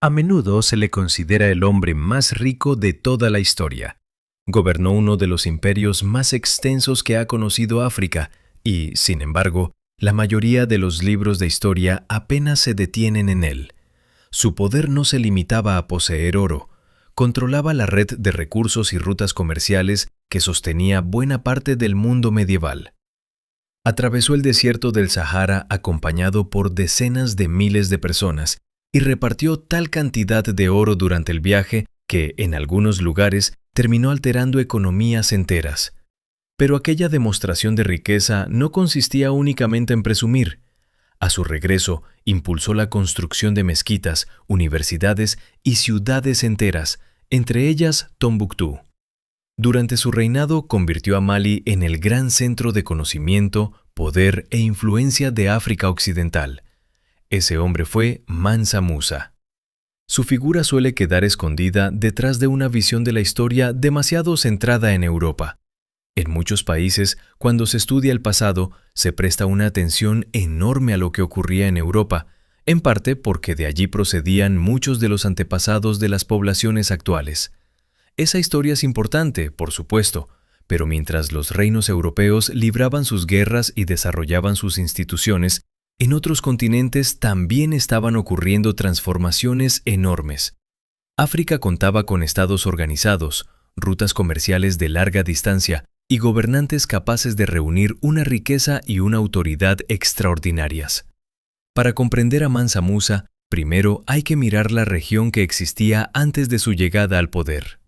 A menudo se le considera el hombre más rico de toda la historia. Gobernó uno de los imperios más extensos que ha conocido África y, sin embargo, la mayoría de los libros de historia apenas se detienen en él. Su poder no se limitaba a poseer oro. Controlaba la red de recursos y rutas comerciales que sostenía buena parte del mundo medieval. Atravesó el desierto del Sahara acompañado por decenas de miles de personas y repartió tal cantidad de oro durante el viaje que, en algunos lugares, terminó alterando economías enteras. Pero aquella demostración de riqueza no consistía únicamente en presumir. A su regreso, impulsó la construcción de mezquitas, universidades y ciudades enteras, entre ellas Tombuctú. Durante su reinado convirtió a Mali en el gran centro de conocimiento, poder e influencia de África Occidental. Ese hombre fue Mansa Musa. Su figura suele quedar escondida detrás de una visión de la historia demasiado centrada en Europa. En muchos países, cuando se estudia el pasado, se presta una atención enorme a lo que ocurría en Europa, en parte porque de allí procedían muchos de los antepasados de las poblaciones actuales. Esa historia es importante, por supuesto, pero mientras los reinos europeos libraban sus guerras y desarrollaban sus instituciones, en otros continentes también estaban ocurriendo transformaciones enormes. África contaba con estados organizados, rutas comerciales de larga distancia y gobernantes capaces de reunir una riqueza y una autoridad extraordinarias. Para comprender a Mansa Musa, primero hay que mirar la región que existía antes de su llegada al poder.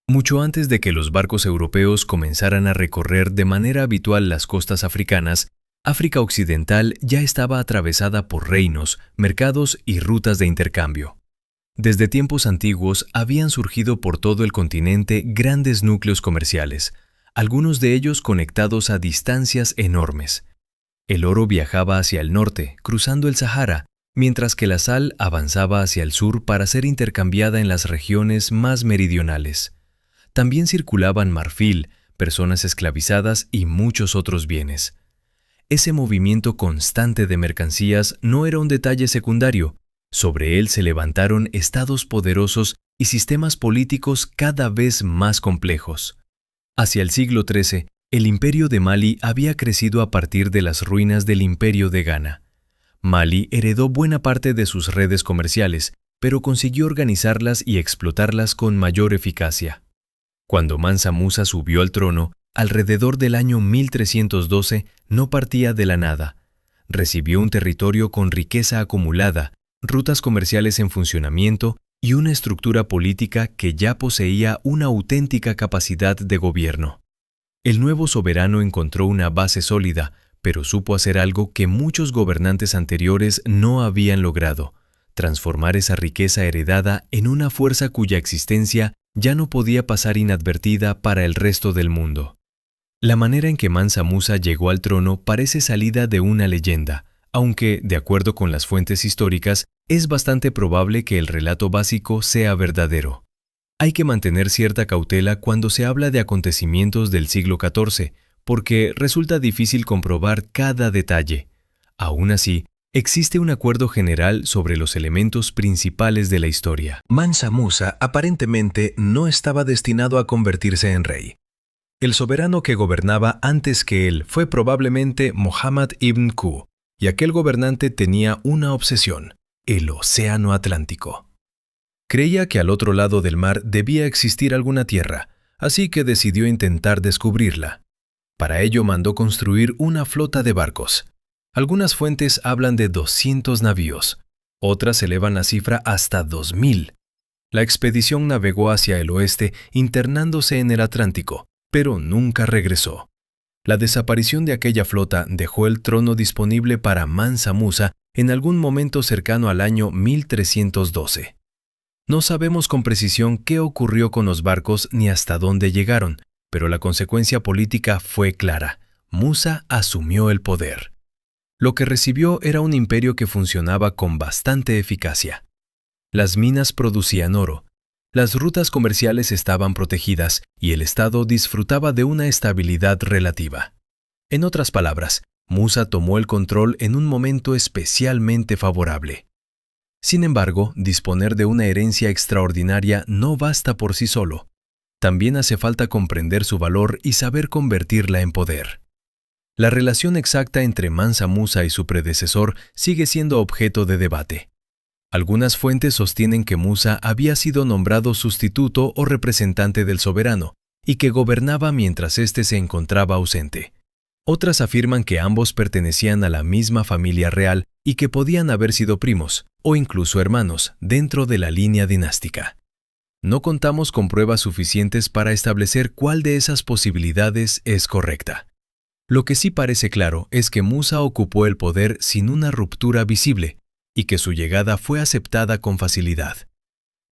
Mucho antes de que los barcos europeos comenzaran a recorrer de manera habitual las costas africanas, África Occidental ya estaba atravesada por reinos, mercados y rutas de intercambio. Desde tiempos antiguos habían surgido por todo el continente grandes núcleos comerciales, algunos de ellos conectados a distancias enormes. El oro viajaba hacia el norte, cruzando el Sahara, mientras que la sal avanzaba hacia el sur para ser intercambiada en las regiones más meridionales. También circulaban marfil, personas esclavizadas y muchos otros bienes. Ese movimiento constante de mercancías no era un detalle secundario. Sobre él se levantaron estados poderosos y sistemas políticos cada vez más complejos. Hacia el siglo XIII, el imperio de Mali había crecido a partir de las ruinas del imperio de Ghana. Mali heredó buena parte de sus redes comerciales, pero consiguió organizarlas y explotarlas con mayor eficacia. Cuando Mansa Musa subió al trono, alrededor del año 1312, no partía de la nada. Recibió un territorio con riqueza acumulada, rutas comerciales en funcionamiento y una estructura política que ya poseía una auténtica capacidad de gobierno. El nuevo soberano encontró una base sólida, pero supo hacer algo que muchos gobernantes anteriores no habían logrado: transformar esa riqueza heredada en una fuerza cuya existencia ya no podía pasar inadvertida para el resto del mundo. La manera en que Mansa Musa llegó al trono parece salida de una leyenda, aunque, de acuerdo con las fuentes históricas, es bastante probable que el relato básico sea verdadero. Hay que mantener cierta cautela cuando se habla de acontecimientos del siglo XIV, porque resulta difícil comprobar cada detalle. Aún así, existe un acuerdo general sobre los elementos principales de la historia. Mansa Musa aparentemente no estaba destinado a convertirse en rey. El soberano que gobernaba antes que él fue probablemente Muhammad ibn Q, y aquel gobernante tenía una obsesión: el Océano Atlántico. Creía que al otro lado del mar debía existir alguna tierra, así que decidió intentar descubrirla. Para ello mandó construir una flota de barcos. Algunas fuentes hablan de 200 navíos, otras elevan la cifra hasta 2000. La expedición navegó hacia el oeste, internándose en el Atlántico, pero nunca regresó. La desaparición de aquella flota dejó el trono disponible para Mansa Musa en algún momento cercano al año 1312. No sabemos con precisión qué ocurrió con los barcos ni hasta dónde llegaron, pero la consecuencia política fue clara: Musa asumió el poder. Lo que recibió era un imperio que funcionaba con bastante eficacia. Las minas producían oro, las rutas comerciales estaban protegidas y el Estado disfrutaba de una estabilidad relativa. En otras palabras, Musa tomó el control en un momento especialmente favorable. Sin embargo, disponer de una herencia extraordinaria no basta por sí solo. También hace falta comprender su valor y saber convertirla en poder. La relación exacta entre Mansa Musa y su predecesor sigue siendo objeto de debate. Algunas fuentes sostienen que Musa había sido nombrado sustituto o representante del soberano y que gobernaba mientras éste se encontraba ausente. Otras afirman que ambos pertenecían a la misma familia real y que podían haber sido primos, o incluso hermanos, dentro de la línea dinástica. No contamos con pruebas suficientes para establecer cuál de esas posibilidades es correcta. Lo que sí parece claro es que Musa ocupó el poder sin una ruptura visible y que su llegada fue aceptada con facilidad.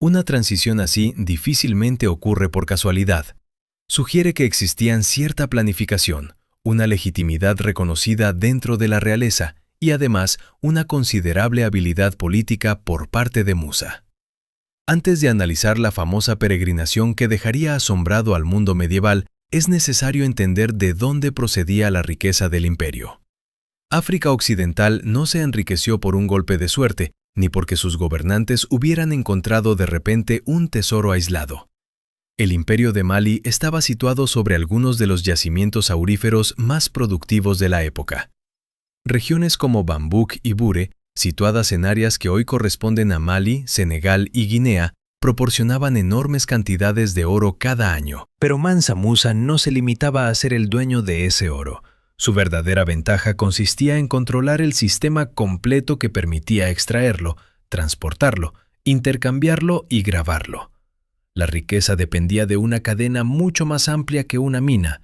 Una transición así difícilmente ocurre por casualidad. Sugiere que existían cierta planificación, una legitimidad reconocida dentro de la realeza y además una considerable habilidad política por parte de Musa. Antes de analizar la famosa peregrinación que dejaría asombrado al mundo medieval, es necesario entender de dónde procedía la riqueza del imperio. África Occidental no se enriqueció por un golpe de suerte, ni porque sus gobernantes hubieran encontrado de repente un tesoro aislado. El imperio de Mali estaba situado sobre algunos de los yacimientos auríferos más productivos de la época. Regiones como Bambouk y Bure, situadas en áreas que hoy corresponden a Mali, Senegal y Guinea, proporcionaban enormes cantidades de oro cada año. Pero Mansa Musa no se limitaba a ser el dueño de ese oro. Su verdadera ventaja consistía en controlar el sistema completo que permitía extraerlo, transportarlo, intercambiarlo y grabarlo. La riqueza dependía de una cadena mucho más amplia que una mina.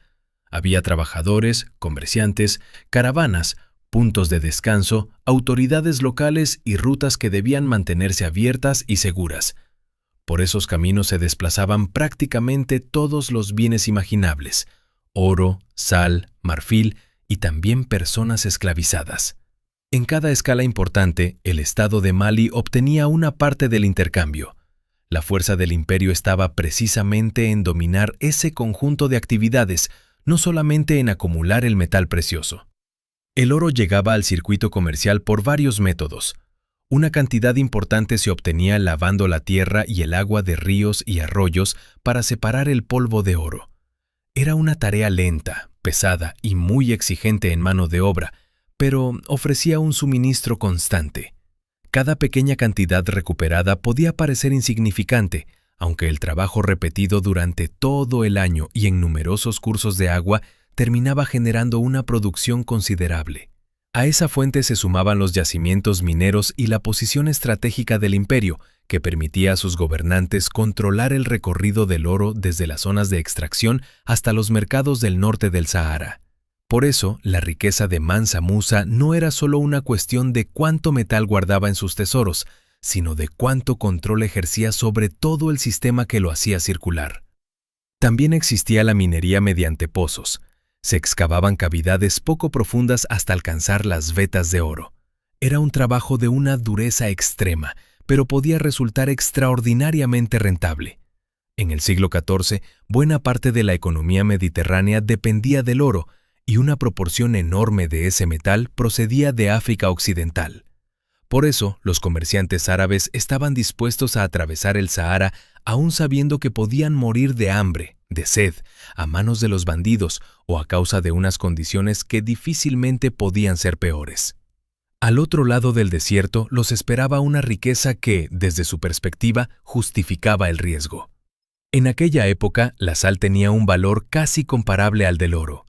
Había trabajadores, comerciantes, caravanas, puntos de descanso, autoridades locales y rutas que debían mantenerse abiertas y seguras. Por esos caminos se desplazaban prácticamente todos los bienes imaginables: oro, sal, marfil y también personas esclavizadas. En cada escala importante, el Estado de Mali obtenía una parte del intercambio. La fuerza del imperio estaba precisamente en dominar ese conjunto de actividades, no solamente en acumular el metal precioso. El oro llegaba al circuito comercial por varios métodos. Una cantidad importante se obtenía lavando la tierra y el agua de ríos y arroyos para separar el polvo de oro. Era una tarea lenta, pesada y muy exigente en mano de obra, pero ofrecía un suministro constante. Cada pequeña cantidad recuperada podía parecer insignificante, aunque el trabajo repetido durante todo el año y en numerosos cursos de agua terminaba generando una producción considerable. A esa fuente se sumaban los yacimientos mineros y la posición estratégica del imperio, que permitía a sus gobernantes controlar el recorrido del oro desde las zonas de extracción hasta los mercados del norte del Sahara. Por eso, la riqueza de Mansa Musa no era solo una cuestión de cuánto metal guardaba en sus tesoros, sino de cuánto control ejercía sobre todo el sistema que lo hacía circular. También existía la minería mediante pozos. Se excavaban cavidades poco profundas hasta alcanzar las vetas de oro. Era un trabajo de una dureza extrema, pero podía resultar extraordinariamente rentable. En el siglo XIV, buena parte de la economía mediterránea dependía del oro, y una proporción enorme de ese metal procedía de África Occidental. Por eso, los comerciantes árabes estaban dispuestos a atravesar el Sahara aún sabiendo que podían morir de hambre, de sed, a manos de los bandidos o a causa de unas condiciones que difícilmente podían ser peores. Al otro lado del desierto los esperaba una riqueza que, desde su perspectiva, justificaba el riesgo. En aquella época, la sal tenía un valor casi comparable al del oro.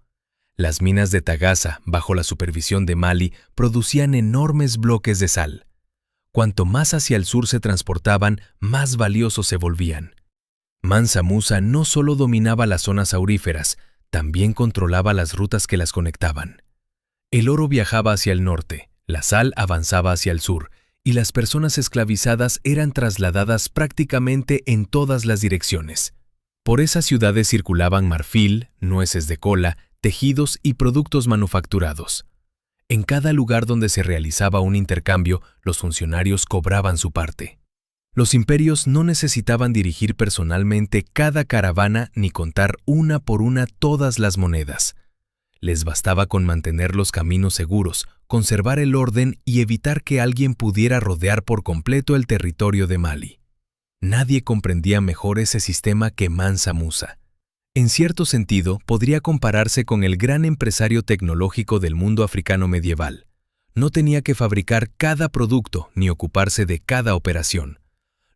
Las minas de Tagaza, bajo la supervisión de Mali, producían enormes bloques de sal. Cuanto más hacia el sur se transportaban, más valiosos se volvían. Mansa Musa no solo dominaba las zonas auríferas, también controlaba las rutas que las conectaban. El oro viajaba hacia el norte, la sal avanzaba hacia el sur, y las personas esclavizadas eran trasladadas prácticamente en todas las direcciones. Por esas ciudades circulaban marfil, nueces de cola, tejidos y productos manufacturados. En cada lugar donde se realizaba un intercambio, los funcionarios cobraban su parte. Los imperios no necesitaban dirigir personalmente cada caravana ni contar una por una todas las monedas. Les bastaba con mantener los caminos seguros, conservar el orden y evitar que alguien pudiera rodear por completo el territorio de Mali. Nadie comprendía mejor ese sistema que Mansa Musa. En cierto sentido, podría compararse con el gran empresario tecnológico del mundo africano medieval. No tenía que fabricar cada producto ni ocuparse de cada operación.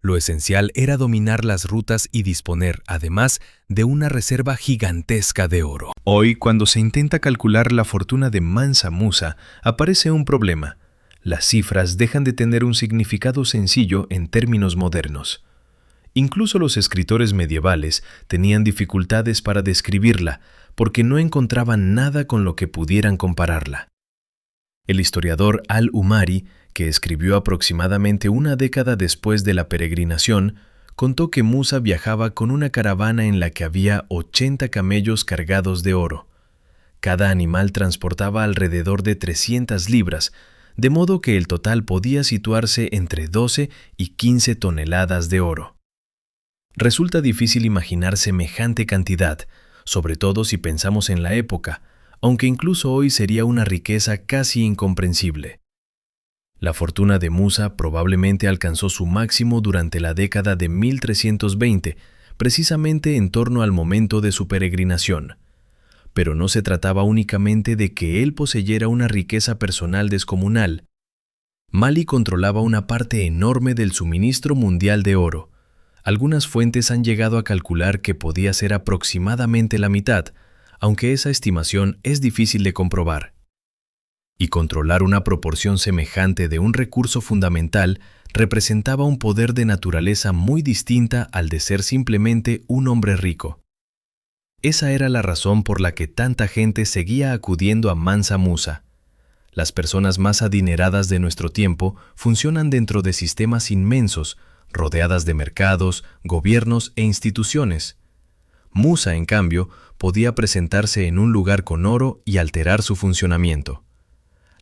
Lo esencial era dominar las rutas y disponer, además, de una reserva gigantesca de oro. Hoy, cuando se intenta calcular la fortuna de Mansa Musa, aparece un problema. Las cifras dejan de tener un significado sencillo en términos modernos. Incluso los escritores medievales tenían dificultades para describirla, porque no encontraban nada con lo que pudieran compararla. El historiador Al-Umari, que escribió aproximadamente una década después de la peregrinación, contó que Musa viajaba con una caravana en la que había 80 camellos cargados de oro. Cada animal transportaba alrededor de 300 libras, de modo que el total podía situarse entre 12 y 15 toneladas de oro. Resulta difícil imaginar semejante cantidad, sobre todo si pensamos en la época, aunque incluso hoy sería una riqueza casi incomprensible. La fortuna de Musa probablemente alcanzó su máximo durante la década de 1320, precisamente en torno al momento de su peregrinación. Pero no se trataba únicamente de que él poseyera una riqueza personal descomunal. Mali controlaba una parte enorme del suministro mundial de oro. Algunas fuentes han llegado a calcular que podía ser aproximadamente la mitad, aunque esa estimación es difícil de comprobar. Y controlar una proporción semejante de un recurso fundamental representaba un poder de naturaleza muy distinta al de ser simplemente un hombre rico. Esa era la razón por la que tanta gente seguía acudiendo a Mansa Musa. Las personas más adineradas de nuestro tiempo funcionan dentro de sistemas inmensos, rodeadas de mercados, gobiernos e instituciones. Musa, en cambio, podía presentarse en un lugar con oro y alterar su funcionamiento.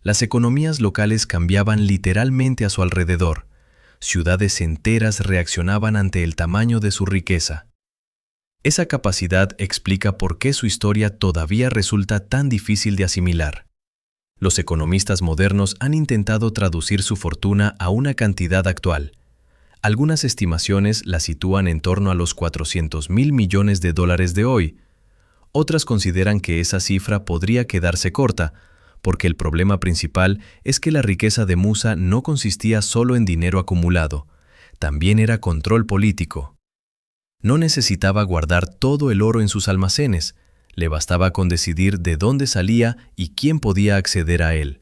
Las economías locales cambiaban literalmente a su alrededor. Ciudades enteras reaccionaban ante el tamaño de su riqueza. Esa capacidad explica por qué su historia todavía resulta tan difícil de asimilar. Los economistas modernos han intentado traducir su fortuna a una cantidad actual. Algunas estimaciones la sitúan en torno a los 400.000 millones de dólares de hoy. Otras consideran que esa cifra podría quedarse corta, porque el problema principal es que la riqueza de Musa no consistía solo en dinero acumulado, también era control político. No necesitaba guardar todo el oro en sus almacenes, le bastaba con decidir de dónde salía y quién podía acceder a él.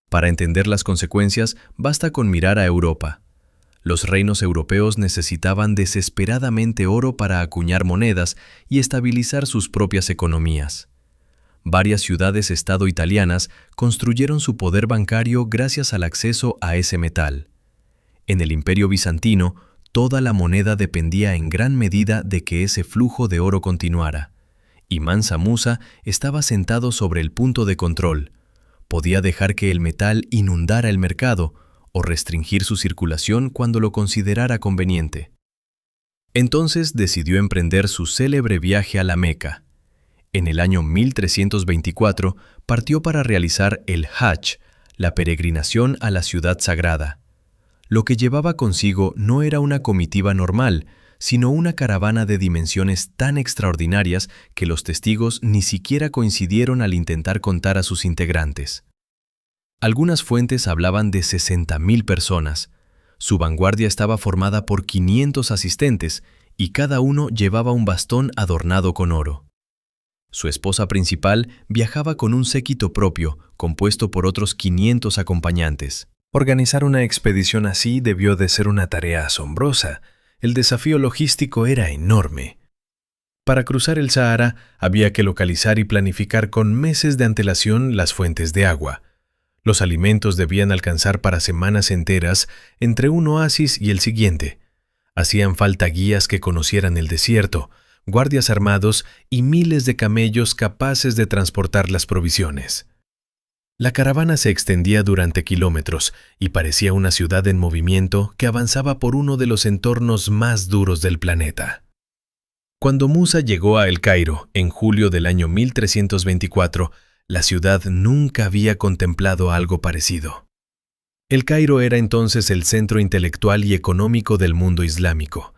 Para entender las consecuencias, basta con mirar a Europa. Los reinos europeos necesitaban desesperadamente oro para acuñar monedas y estabilizar sus propias economías. Varias ciudades-estado italianas construyeron su poder bancario gracias al acceso a ese metal. En el Imperio bizantino, toda la moneda dependía en gran medida de que ese flujo de oro continuara, y Mansa Musa estaba sentado sobre el punto de control. Podía dejar que el metal inundara el mercado o restringir su circulación cuando lo considerara conveniente. Entonces decidió emprender su célebre viaje a la Meca. En el año 1324 partió para realizar el Hajj, la peregrinación a la ciudad sagrada. Lo que llevaba consigo no era una comitiva normal, sino una caravana de dimensiones tan extraordinarias que los testigos ni siquiera coincidieron al intentar contar a sus integrantes. Algunas fuentes hablaban de 60.000 personas. Su vanguardia estaba formada por 500 asistentes y cada uno llevaba un bastón adornado con oro. Su esposa principal viajaba con un séquito propio, compuesto por otros 500 acompañantes. Organizar una expedición así debió de ser una tarea asombrosa. El desafío logístico era enorme. Para cruzar el Sahara había que localizar y planificar con meses de antelación las fuentes de agua. Los alimentos debían alcanzar para semanas enteras entre un oasis y el siguiente. Hacían falta guías que conocieran el desierto, guardias armados y miles de camellos capaces de transportar las provisiones. La caravana se extendía durante kilómetros y parecía una ciudad en movimiento que avanzaba por uno de los entornos más duros del planeta. Cuando Musa llegó a El Cairo en julio del año 1324, La ciudad nunca había contemplado algo parecido. El Cairo era entonces el centro intelectual y económico del mundo islámico.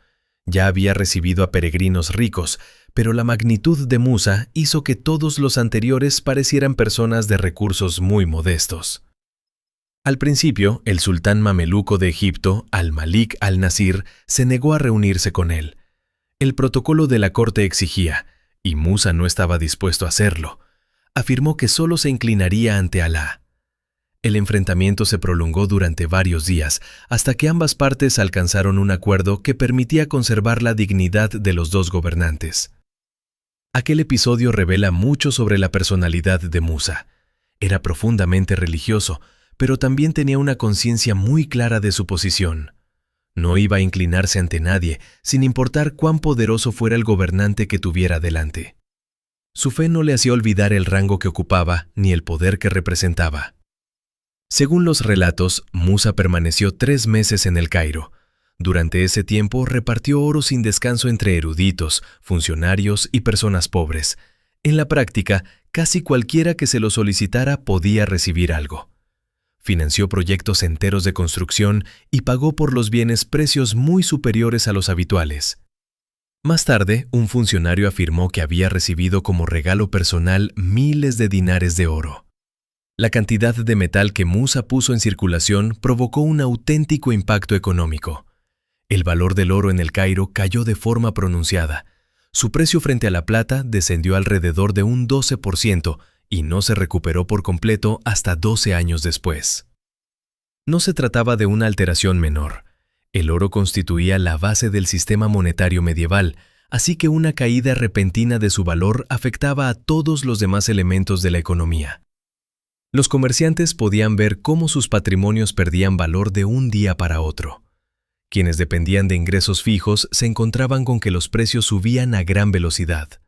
Ya había recibido a peregrinos ricos, pero la magnitud de Musa hizo que todos los anteriores parecieran personas de recursos muy modestos. Al principio, el sultán mameluco de Egipto, Al-Malik al-Nasir, se negó a reunirse con él. El protocolo de la corte exigía, y Musa no estaba dispuesto a hacerlo. Afirmó que solo se inclinaría ante Alá. El enfrentamiento se prolongó durante varios días, hasta que ambas partes alcanzaron un acuerdo que permitía conservar la dignidad de los dos gobernantes. Aquel episodio revela mucho sobre la personalidad de Musa. Era profundamente religioso, pero también tenía una conciencia muy clara de su posición. No iba a inclinarse ante nadie, sin importar cuán poderoso fuera el gobernante que tuviera delante. Su fe no le hacía olvidar el rango que ocupaba ni el poder que representaba. Según los relatos, Musa permaneció 3 meses en el Cairo. Durante ese tiempo repartió oro sin descanso entre eruditos, funcionarios y personas pobres. En la práctica, casi cualquiera que se lo solicitara podía recibir algo. Financió proyectos enteros de construcción y pagó por los bienes precios muy superiores a los habituales. Más tarde, un funcionario afirmó que había recibido como regalo personal miles de dinares de oro. La cantidad de metal que Musa puso en circulación provocó un auténtico impacto económico. El valor del oro en el Cairo cayó de forma pronunciada. Su precio frente a la plata descendió alrededor de un 12% y no se recuperó por completo hasta 12 años después. No se trataba de una alteración menor. El oro constituía la base del sistema monetario medieval, así que una caída repentina de su valor afectaba a todos los demás elementos de la economía. Los comerciantes podían ver cómo sus patrimonios perdían valor de un día para otro. Quienes dependían de ingresos fijos se encontraban con que los precios subían a gran velocidad.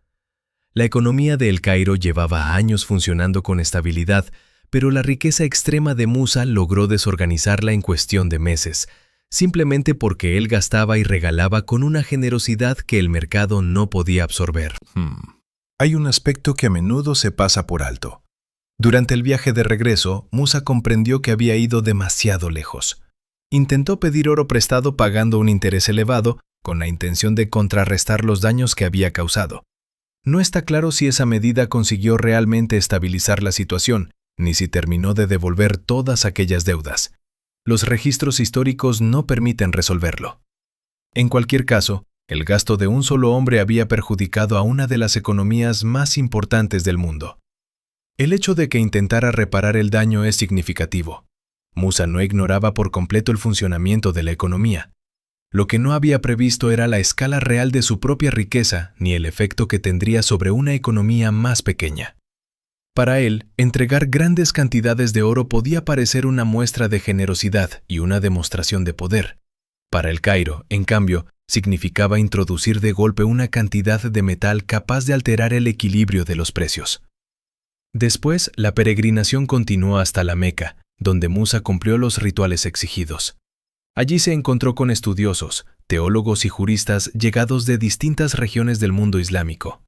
La economía de El Cairo llevaba años funcionando con estabilidad, pero la riqueza extrema de Musa logró desorganizarla en cuestión de meses, simplemente porque él gastaba y regalaba con una generosidad que el mercado no podía absorber. Hay un aspecto que a menudo se pasa por alto. Durante el viaje de regreso, Musa comprendió que había ido demasiado lejos. Intentó pedir oro prestado pagando un interés elevado, con la intención de contrarrestar los daños que había causado. No está claro si esa medida consiguió realmente estabilizar la situación, ni si terminó de devolver todas aquellas deudas. Los registros históricos no permiten resolverlo. En cualquier caso, el gasto de un solo hombre había perjudicado a una de las economías más importantes del mundo. El hecho de que intentara reparar el daño es significativo. Musa no ignoraba por completo el funcionamiento de la economía. Lo que no había previsto era la escala real de su propia riqueza ni el efecto que tendría sobre una economía más pequeña. Para él, entregar grandes cantidades de oro podía parecer una muestra de generosidad y una demostración de poder. Para el Cairo, en cambio, significaba introducir de golpe una cantidad de metal capaz de alterar el equilibrio de los precios. Después, la peregrinación continuó hasta la Meca, donde Musa cumplió los rituales exigidos. Allí se encontró con estudiosos, teólogos y juristas llegados de distintas regiones del mundo islámico.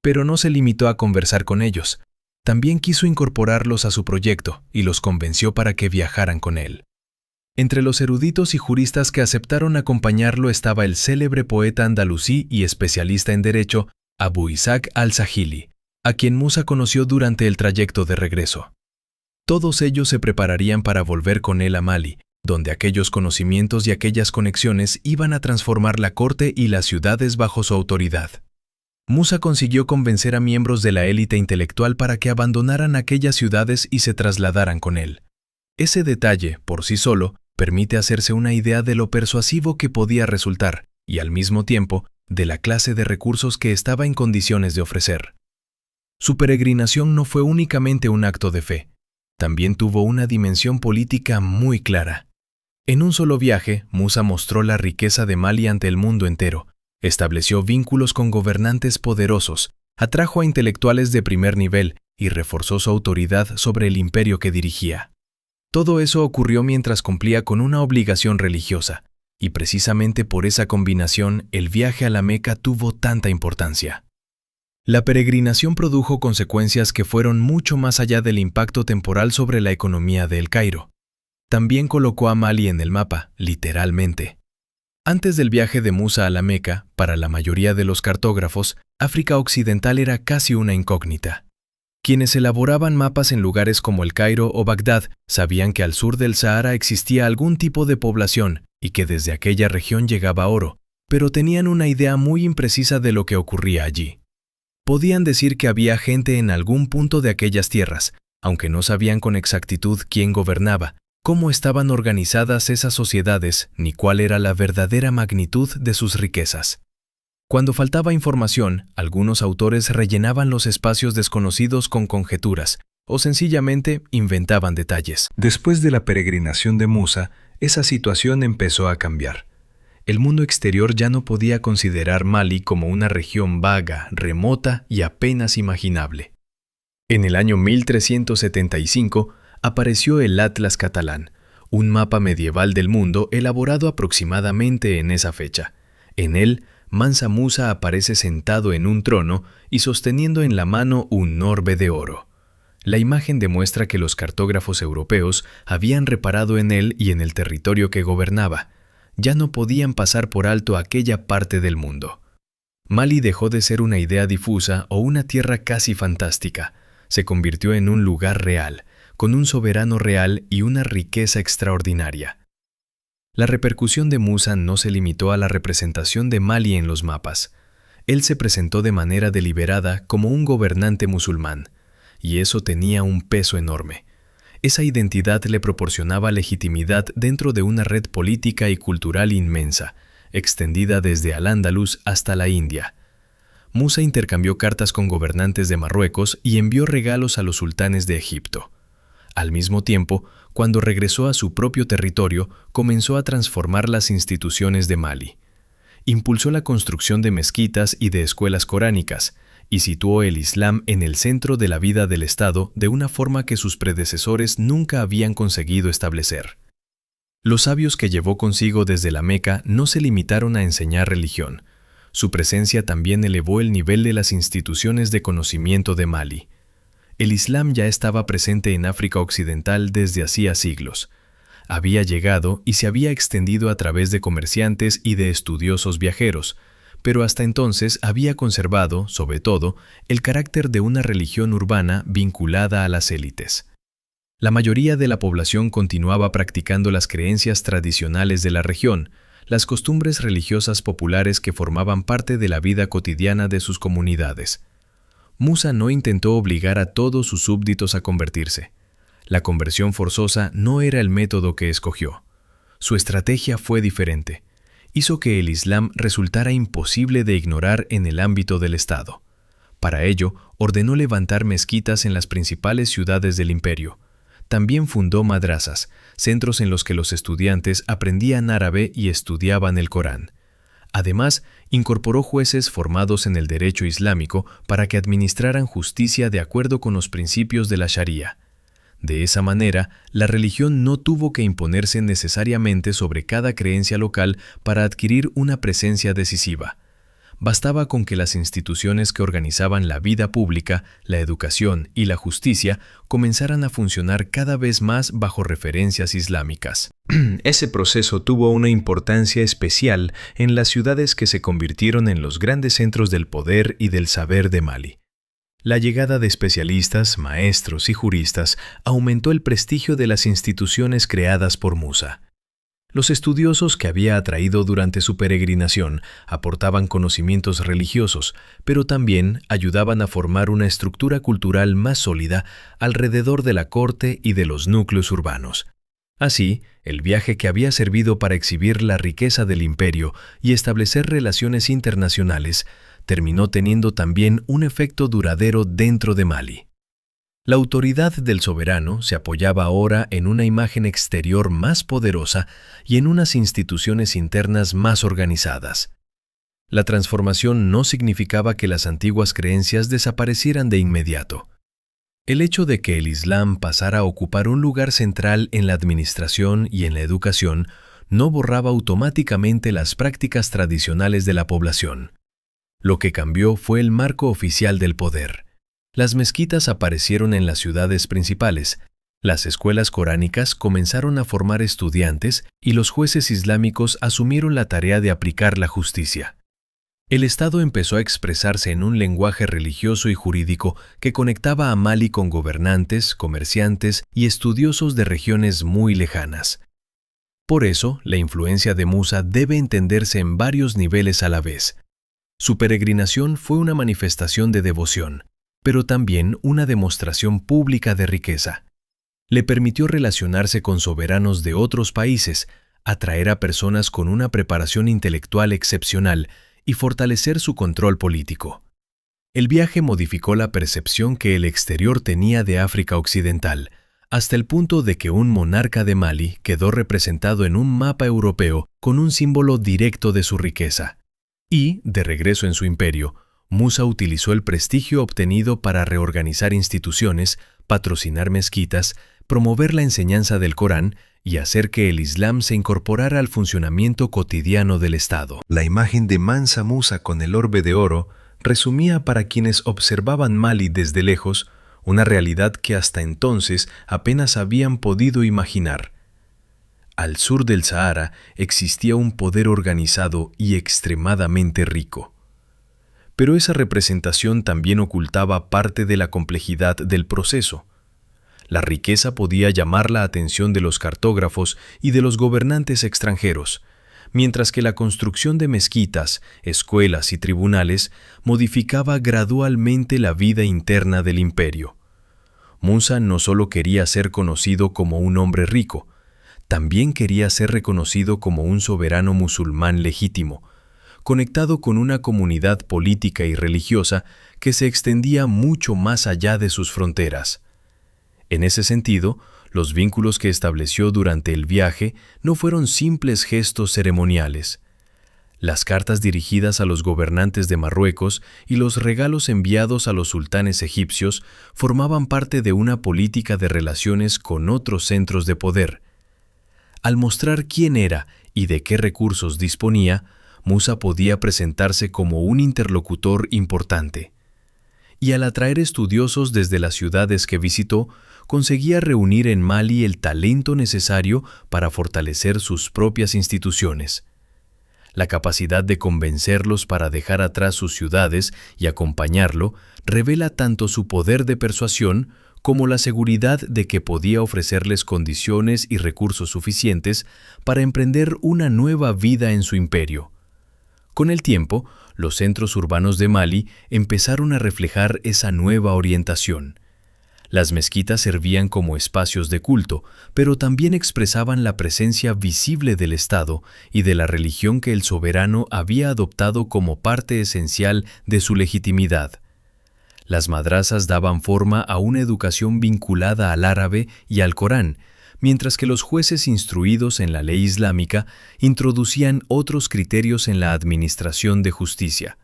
Pero no se limitó a conversar con ellos. También quiso incorporarlos a su proyecto y los convenció para que viajaran con él. Entre los eruditos y juristas que aceptaron acompañarlo estaba el célebre poeta andalusí y especialista en derecho, Abu Ishaq al-Sahili, a quien Musa conoció durante el trayecto de regreso. Todos ellos se prepararían para volver con él a Mali, donde aquellos conocimientos y aquellas conexiones iban a transformar la corte y las ciudades bajo su autoridad. Musa consiguió convencer a miembros de la élite intelectual para que abandonaran aquellas ciudades y se trasladaran con él. Ese detalle, por sí solo, permite hacerse una idea de lo persuasivo que podía resultar y, al mismo tiempo, de la clase de recursos que estaba en condiciones de ofrecer. Su peregrinación no fue únicamente un acto de fe, también tuvo una dimensión política muy clara. En un solo viaje, Musa mostró la riqueza de Mali ante el mundo entero, estableció vínculos con gobernantes poderosos, atrajo a intelectuales de primer nivel y reforzó su autoridad sobre el imperio que dirigía. Todo eso ocurrió mientras cumplía con una obligación religiosa, y precisamente por esa combinación el viaje a la Meca tuvo tanta importancia. La peregrinación produjo consecuencias que fueron mucho más allá del impacto temporal sobre la economía de El Cairo. También colocó a Mali en el mapa, literalmente. Antes del viaje de Musa a la Meca, para la mayoría de los cartógrafos, África Occidental era casi una incógnita. Quienes elaboraban mapas en lugares como El Cairo o Bagdad sabían que al sur del Sahara existía algún tipo de población y que desde aquella región llegaba oro, pero tenían una idea muy imprecisa de lo que ocurría allí. Podían decir que había gente en algún punto de aquellas tierras, aunque no sabían con exactitud quién gobernaba, cómo estaban organizadas esas sociedades, ni cuál era la verdadera magnitud de sus riquezas. Cuando faltaba información, algunos autores rellenaban los espacios desconocidos con conjeturas, o sencillamente inventaban detalles. Después de la peregrinación de Musa, esa situación empezó a cambiar. El mundo exterior ya no podía considerar Mali como una región vaga, remota y apenas imaginable. En el año 1375 apareció el Atlas catalán, un mapa medieval del mundo elaborado aproximadamente en esa fecha. En él, Mansa Musa aparece sentado en un trono y sosteniendo en la mano un orbe de oro. La imagen demuestra que los cartógrafos europeos habían reparado en él y en el territorio que gobernaba. Ya no podían pasar por alto aquella parte del mundo. Mali dejó de ser una idea difusa o una tierra casi fantástica. Se convirtió en un lugar real, con un soberano real y una riqueza extraordinaria. La repercusión de Musa no se limitó a la representación de Mali en los mapas. Él se presentó de manera deliberada como un gobernante musulmán, y eso tenía un peso enorme. Esa identidad le proporcionaba legitimidad dentro de una red política y cultural inmensa, extendida desde Al-Ándalus hasta la India. Musa intercambió cartas con gobernantes de Marruecos y envió regalos a los sultanes de Egipto. Al mismo tiempo, cuando regresó a su propio territorio, comenzó a transformar las instituciones de Mali. Impulsó la construcción de mezquitas y de escuelas coránicas, y situó el Islam en el centro de la vida del Estado de una forma que sus predecesores nunca habían conseguido establecer. Los sabios que llevó consigo desde la Meca no se limitaron a enseñar religión. Su presencia también elevó el nivel de las instituciones de conocimiento de Mali. El Islam ya estaba presente en África Occidental desde hacía siglos. Había llegado y se había extendido a través de comerciantes y de estudiosos viajeros, pero hasta entonces había conservado, sobre todo, el carácter de una religión urbana vinculada a las élites. La mayoría de la población continuaba practicando las creencias tradicionales de la región, las costumbres religiosas populares que formaban parte de la vida cotidiana de sus comunidades. Musa no intentó obligar a todos sus súbditos a convertirse. La conversión forzosa no era el método que escogió. Su estrategia fue diferente. Hizo que el Islam resultara imposible de ignorar en el ámbito del Estado. Para ello, ordenó levantar mezquitas en las principales ciudades del imperio. También fundó madrasas, centros en los que los estudiantes aprendían árabe y estudiaban el Corán. Además, incorporó jueces formados en el derecho islámico para que administraran justicia de acuerdo con los principios de la Sharía. De esa manera, la religión no tuvo que imponerse necesariamente sobre cada creencia local para adquirir una presencia decisiva. Bastaba con que las instituciones que organizaban la vida pública, la educación y la justicia comenzaran a funcionar cada vez más bajo referencias islámicas. Ese proceso tuvo una importancia especial en las ciudades que se convirtieron en los grandes centros del poder y del saber de Mali. La llegada de especialistas, maestros y juristas aumentó el prestigio de las instituciones creadas por Musa. Los estudiosos que había atraído durante su peregrinación aportaban conocimientos religiosos, pero también ayudaban a formar una estructura cultural más sólida alrededor de la corte y de los núcleos urbanos. Así, el viaje que había servido para exhibir la riqueza del imperio y establecer relaciones internacionales terminó teniendo también un efecto duradero dentro de Mali. La autoridad del soberano se apoyaba ahora en una imagen exterior más poderosa y en unas instituciones internas más organizadas. La transformación no significaba que las antiguas creencias desaparecieran de inmediato. El hecho de que el Islam pasara a ocupar un lugar central en la administración y en la educación no borraba automáticamente las prácticas tradicionales de la población. Lo que cambió fue el marco oficial del poder. Las mezquitas aparecieron en las ciudades principales, las escuelas coránicas comenzaron a formar estudiantes y los jueces islámicos asumieron la tarea de aplicar la justicia. El Estado empezó a expresarse en un lenguaje religioso y jurídico que conectaba a Mali con gobernantes, comerciantes y estudiosos de regiones muy lejanas. Por eso, la influencia de Musa debe entenderse en varios niveles a la vez. Su peregrinación fue una manifestación de devoción, pero también una demostración pública de riqueza. Le permitió relacionarse con soberanos de otros países, atraer a personas con una preparación intelectual excepcional y fortalecer su control político. El viaje modificó la percepción que el exterior tenía de África Occidental, hasta el punto de que un monarca de Mali quedó representado en un mapa europeo con un símbolo directo de su riqueza. Y, de regreso en su imperio, Musa utilizó el prestigio obtenido para reorganizar instituciones, patrocinar mezquitas, promover la enseñanza del Corán y hacer que el Islam se incorporara al funcionamiento cotidiano del Estado. La imagen de Mansa Musa con el orbe de oro resumía para quienes observaban Mali desde lejos una realidad que hasta entonces apenas habían podido imaginar. Al sur del Sahara existía un poder organizado y extremadamente rico. Pero esa representación también ocultaba parte de la complejidad del proceso. La riqueza podía llamar la atención de los cartógrafos y de los gobernantes extranjeros, mientras que la construcción de mezquitas, escuelas y tribunales modificaba gradualmente la vida interna del imperio. Musa no solo quería ser conocido como un hombre rico, también quería ser reconocido como un soberano musulmán legítimo, conectado con una comunidad política y religiosa que se extendía mucho más allá de sus fronteras. En ese sentido, los vínculos que estableció durante el viaje no fueron simples gestos ceremoniales. Las cartas dirigidas a los gobernantes de Marruecos y los regalos enviados a los sultanes egipcios formaban parte de una política de relaciones con otros centros de poder. Al mostrar quién era y de qué recursos disponía, Musa podía presentarse como un interlocutor importante. Y al atraer estudiosos desde las ciudades que visitó, conseguía reunir en Mali el talento necesario para fortalecer sus propias instituciones. La capacidad de convencerlos para dejar atrás sus ciudades y acompañarlo revela tanto su poder de persuasión como la seguridad de que podía ofrecerles condiciones y recursos suficientes para emprender una nueva vida en su imperio. Con el tiempo, los centros urbanos de Mali empezaron a reflejar esa nueva orientación. Las mezquitas servían como espacios de culto, pero también expresaban la presencia visible del Estado y de la religión que el soberano había adoptado como parte esencial de su legitimidad. Las madrasas daban forma a una educación vinculada al árabe y al Corán, mientras que los jueces instruidos en la ley islámica introducían otros criterios en la administración de justicia.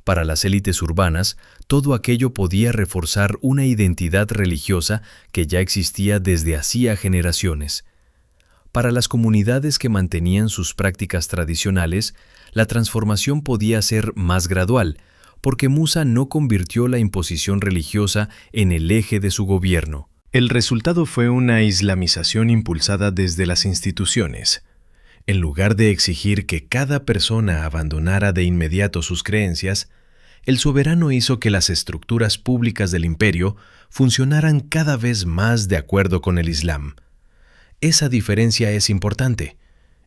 Para las élites urbanas, todo aquello podía reforzar una identidad religiosa que ya existía desde hacía generaciones. Para las comunidades que mantenían sus prácticas tradicionales, la transformación podía ser más gradual, porque Musa no convirtió la imposición religiosa en el eje de su gobierno. El resultado fue una islamización impulsada desde las instituciones. En lugar de exigir que cada persona abandonara de inmediato sus creencias, el soberano hizo que las estructuras públicas del imperio funcionaran cada vez más de acuerdo con el Islam. Esa diferencia es importante.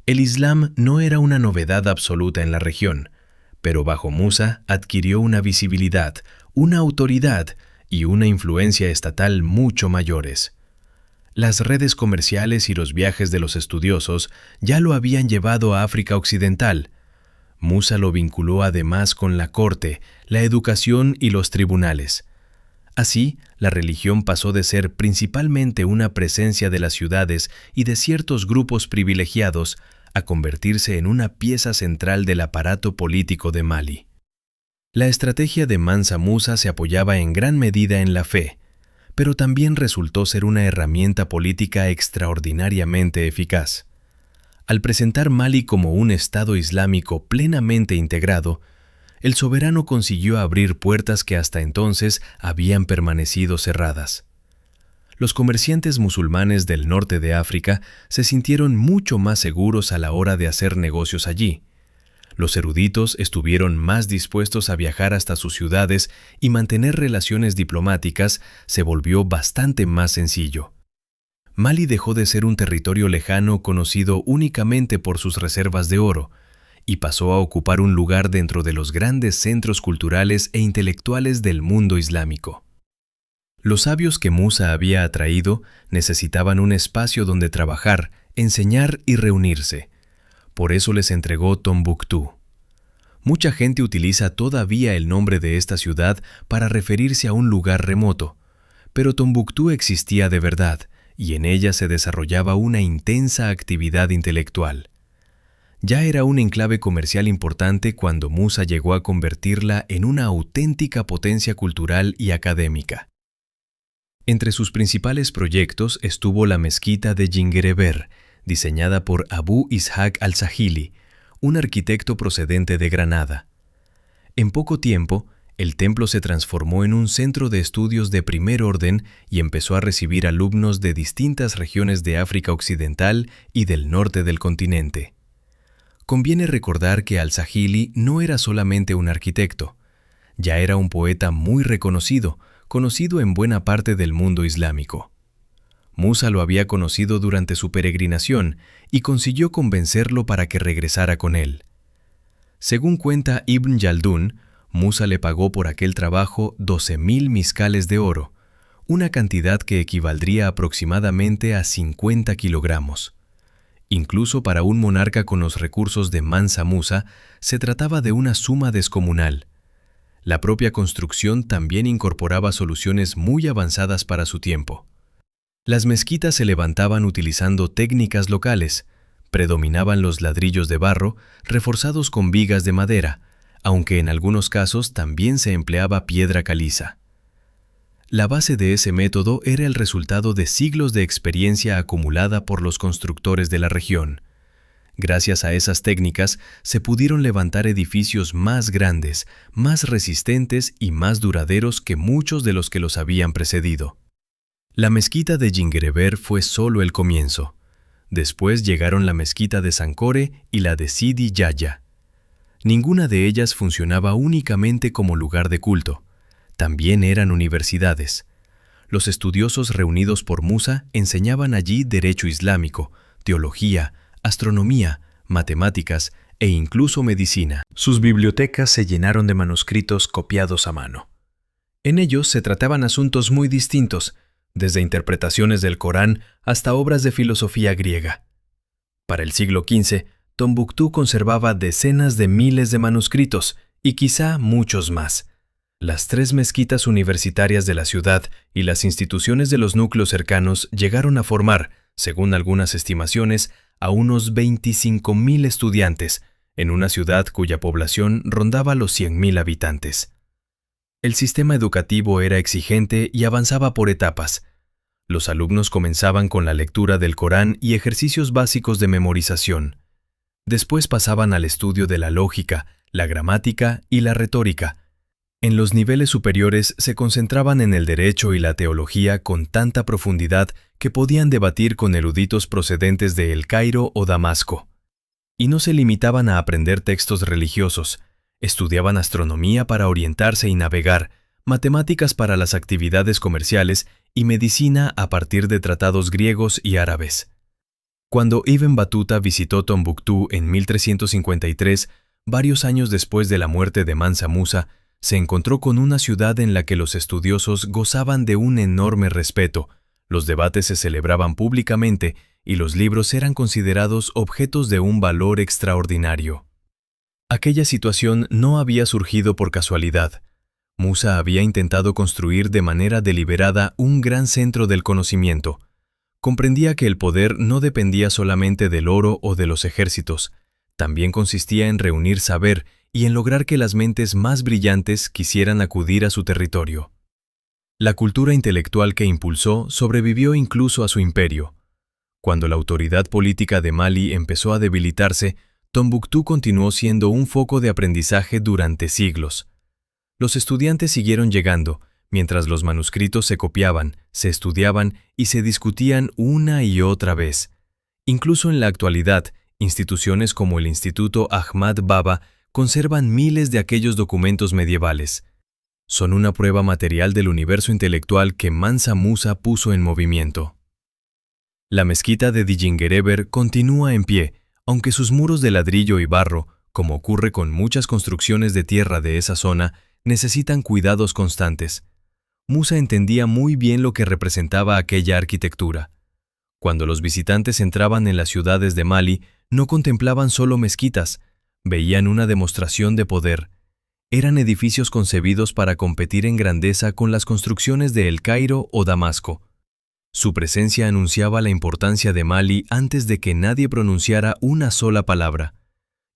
El Islam no era una novedad absoluta en la región, pero bajo Musa adquirió una visibilidad, una autoridad y una influencia estatal mucho mayores. Las redes comerciales y los viajes de los estudiosos ya lo habían llevado a África Occidental. Musa lo vinculó además con la corte, la educación y los tribunales. Así, la religión pasó de ser principalmente una presencia de las ciudades y de ciertos grupos privilegiados a convertirse en una pieza central del aparato político de Mali. La estrategia de Mansa Musa se apoyaba en gran medida en la fe, pero también resultó ser una herramienta política extraordinariamente eficaz. Al presentar Mali como un Estado islámico plenamente integrado, el soberano consiguió abrir puertas que hasta entonces habían permanecido cerradas. Los comerciantes musulmanes del norte de África se sintieron mucho más seguros a la hora de hacer negocios allí. Los eruditos estuvieron más dispuestos a viajar hasta sus ciudades y mantener relaciones diplomáticas se volvió bastante más sencillo. Mali dejó de ser un territorio lejano conocido únicamente por sus reservas de oro y pasó a ocupar un lugar dentro de los grandes centros culturales e intelectuales del mundo islámico. Los sabios que Musa había atraído necesitaban un espacio donde trabajar, enseñar y reunirse. Por eso les entregó Tombuctú. Mucha gente utiliza todavía el nombre de esta ciudad para referirse a un lugar remoto, pero Tombuctú existía de verdad y en ella se desarrollaba una intensa actividad intelectual. Ya era un enclave comercial importante cuando Musa llegó a convertirla en una auténtica potencia cultural y académica. Entre sus principales proyectos estuvo la mezquita de Djinguereber, diseñada por Abu Ishaq al-Sahili, un arquitecto procedente de Granada. En poco tiempo, el templo se transformó en un centro de estudios de primer orden y empezó a recibir alumnos de distintas regiones de África Occidental y del norte del continente. Conviene recordar que al-Sahili no era solamente un arquitecto, ya era un poeta muy reconocido, conocido en buena parte del mundo islámico. Musa lo había conocido durante su peregrinación y consiguió convencerlo para que regresara con él. Según cuenta Ibn Yaldún, Musa le pagó por aquel trabajo 12.000 miscales de oro, una cantidad que equivaldría aproximadamente a 50 kilogramos. Incluso para un monarca con los recursos de Mansa Musa, se trataba de una suma descomunal. La propia construcción también incorporaba soluciones muy avanzadas para su tiempo. Las mezquitas se levantaban utilizando técnicas locales. Predominaban los ladrillos de barro, reforzados con vigas de madera, aunque en algunos casos también se empleaba piedra caliza. La base de ese método era el resultado de siglos de experiencia acumulada por los constructores de la región. Gracias a esas técnicas se pudieron levantar edificios más grandes, más resistentes y más duraderos que muchos de los que los habían precedido. La mezquita de Djinguereber fue solo el comienzo. Después llegaron la mezquita de Sankore y la de Sidi Yahya. Ninguna de ellas funcionaba únicamente como lugar de culto. También eran universidades. Los estudiosos reunidos por Musa enseñaban allí derecho islámico, teología, astronomía, matemáticas e incluso medicina. Sus bibliotecas se llenaron de manuscritos copiados a mano. En ellos se trataban asuntos muy distintos, desde interpretaciones del Corán hasta obras de filosofía griega. Para el siglo XV, Tombuctú conservaba decenas de miles de manuscritos y quizá muchos más. Las 3 mezquitas universitarias de la ciudad y las instituciones de los núcleos cercanos llegaron a formar, según algunas estimaciones, a unos 25.000 estudiantes, en una ciudad cuya población rondaba los 100.000 habitantes. El sistema educativo era exigente y avanzaba por etapas. Los alumnos comenzaban con la lectura del Corán y ejercicios básicos de memorización. Después pasaban al estudio de la lógica, la gramática y la retórica. En los niveles superiores se concentraban en el derecho y la teología con tanta profundidad que podían debatir con eruditos procedentes de El Cairo o Damasco. Y no se limitaban a aprender textos religiosos, estudiaban astronomía para orientarse y navegar, matemáticas para las actividades comerciales y medicina a partir de tratados griegos y árabes. Cuando Ibn Battuta visitó Tombuctú en 1353, varios años después de la muerte de Mansa Musa, se encontró con una ciudad en la que los estudiosos gozaban de un enorme respeto, los debates se celebraban públicamente y los libros eran considerados objetos de un valor extraordinario. Aquella situación no había surgido por casualidad. Musa había intentado construir de manera deliberada un gran centro del conocimiento. Comprendía que el poder no dependía solamente del oro o de los ejércitos, también consistía en reunir saber y en lograr que las mentes más brillantes quisieran acudir a su territorio. La cultura intelectual que impulsó sobrevivió incluso a su imperio. Cuando la autoridad política de Mali empezó a debilitarse, Tombuctú continuó siendo un foco de aprendizaje durante siglos. Los estudiantes siguieron llegando, mientras los manuscritos se copiaban, se estudiaban y se discutían una y otra vez. Incluso en la actualidad, instituciones como el Instituto Ahmad Baba conservan miles de aquellos documentos medievales. Son una prueba material del universo intelectual que Mansa Musa puso en movimiento. La mezquita de Diyinguereber continúa en pie, aunque sus muros de ladrillo y barro, como ocurre con muchas construcciones de tierra de esa zona, necesitan cuidados constantes. Musa entendía muy bien lo que representaba aquella arquitectura. Cuando los visitantes entraban en las ciudades de Mali, no contemplaban solo mezquitas, veían una demostración de poder. Eran edificios concebidos para competir en grandeza con las construcciones de El Cairo o Damasco. Su presencia anunciaba la importancia de Mali antes de que nadie pronunciara una sola palabra.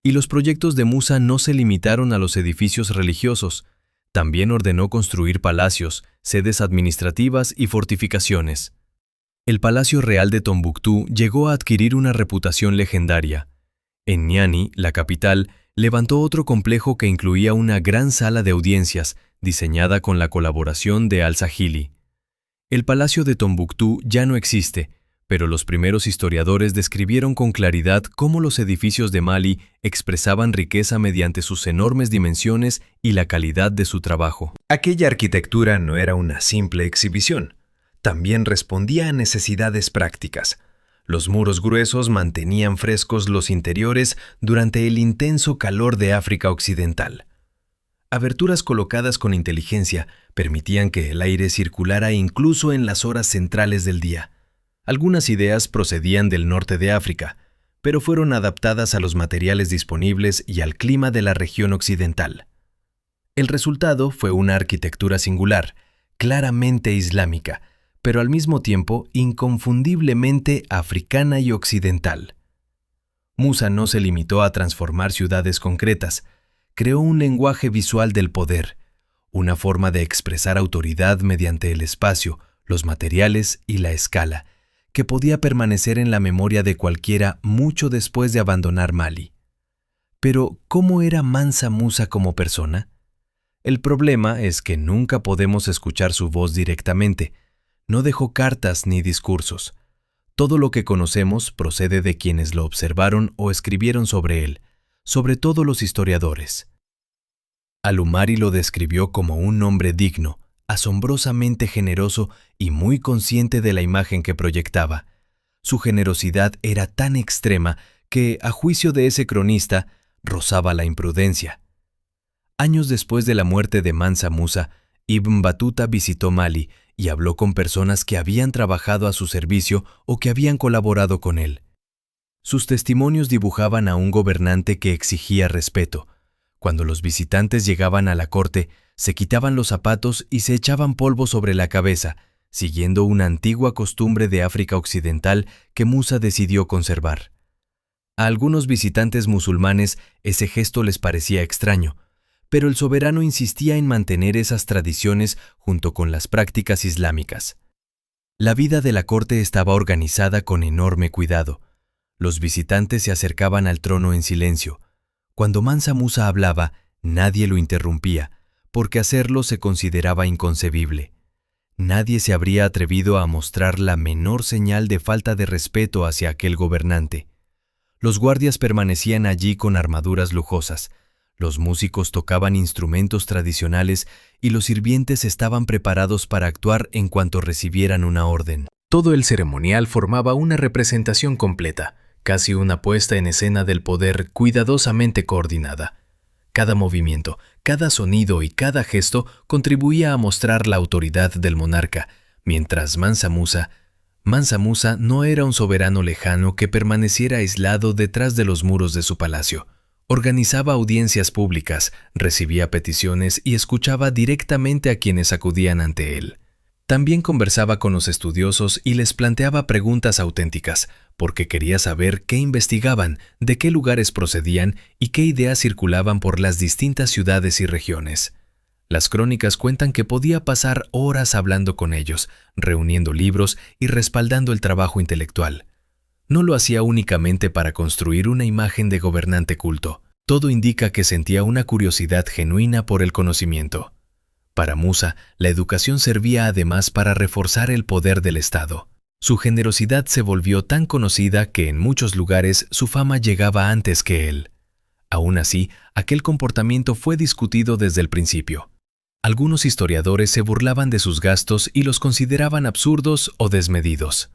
Y los proyectos de Musa no se limitaron a los edificios religiosos. También ordenó construir palacios, sedes administrativas y fortificaciones. El Palacio Real de Tombuctú llegó a adquirir una reputación legendaria. En Niani, la capital, levantó otro complejo que incluía una gran sala de audiencias, diseñada con la colaboración de Al-Sahili. El Palacio de Tombuctú ya no existe, pero los primeros historiadores describieron con claridad cómo los edificios de Mali expresaban riqueza mediante sus enormes dimensiones y la calidad de su trabajo. Aquella arquitectura no era una simple exhibición. También respondía a necesidades prácticas. Los muros gruesos mantenían frescos los interiores durante el intenso calor de África Occidental. Aberturas colocadas con inteligencia permitían que el aire circulara incluso en las horas centrales del día. Algunas ideas procedían del norte de África, pero fueron adaptadas a los materiales disponibles y al clima de la región occidental. El resultado fue una arquitectura singular, claramente islámica, pero al mismo tiempo inconfundiblemente africana y occidental. Musa no se limitó a transformar ciudades concretas, creó un lenguaje visual del poder, una forma de expresar autoridad mediante el espacio, los materiales y la escala, que podía permanecer en la memoria de cualquiera mucho después de abandonar Mali. Pero, ¿cómo era Mansa Musa como persona? El problema es que nunca podemos escuchar su voz directamente. No dejó cartas ni discursos. Todo lo que conocemos procede de quienes lo observaron o escribieron sobre él, sobre todo los historiadores. Al-Umari lo describió como un hombre digno, asombrosamente generoso y muy consciente de la imagen que proyectaba. Su generosidad era tan extrema que, a juicio de ese cronista, rozaba la imprudencia. Años después de la muerte de Mansa Musa, Ibn Battuta visitó Mali y habló con personas que habían trabajado a su servicio o que habían colaborado con él. Sus testimonios dibujaban a un gobernante que exigía respeto. Cuando los visitantes llegaban a la corte, se quitaban los zapatos y se echaban polvo sobre la cabeza, siguiendo una antigua costumbre de África Occidental que Musa decidió conservar. A algunos visitantes musulmanes ese gesto les parecía extraño, pero el soberano insistía en mantener esas tradiciones junto con las prácticas islámicas. La vida de la corte estaba organizada con enorme cuidado. Los visitantes se acercaban al trono en silencio. Cuando Mansa Musa hablaba, nadie lo interrumpía, porque hacerlo se consideraba inconcebible. Nadie se habría atrevido a mostrar la menor señal de falta de respeto hacia aquel gobernante. Los guardias permanecían allí con armaduras lujosas. Los músicos tocaban instrumentos tradicionales y los sirvientes estaban preparados para actuar en cuanto recibieran una orden. Todo el ceremonial formaba una representación completa, casi una puesta en escena del poder cuidadosamente coordinada. Cada movimiento, cada sonido y cada gesto contribuía a mostrar la autoridad del monarca, mientras Mansa Musa no era un soberano lejano que permaneciera aislado detrás de los muros de su palacio. Organizaba audiencias públicas, recibía peticiones y escuchaba directamente a quienes acudían ante él. También conversaba con los estudiosos y les planteaba preguntas auténticas, porque quería saber qué investigaban, de qué lugares procedían y qué ideas circulaban por las distintas ciudades y regiones. Las crónicas cuentan que podía pasar horas hablando con ellos, reuniendo libros y respaldando el trabajo intelectual. No lo hacía únicamente para construir una imagen de gobernante culto. Todo indica que sentía una curiosidad genuina por el conocimiento. Para Musa, la educación servía además para reforzar el poder del Estado. Su generosidad se volvió tan conocida que en muchos lugares su fama llegaba antes que él. Aún así, aquel comportamiento fue discutido desde el principio. Algunos historiadores se burlaban de sus gastos y los consideraban absurdos o desmedidos.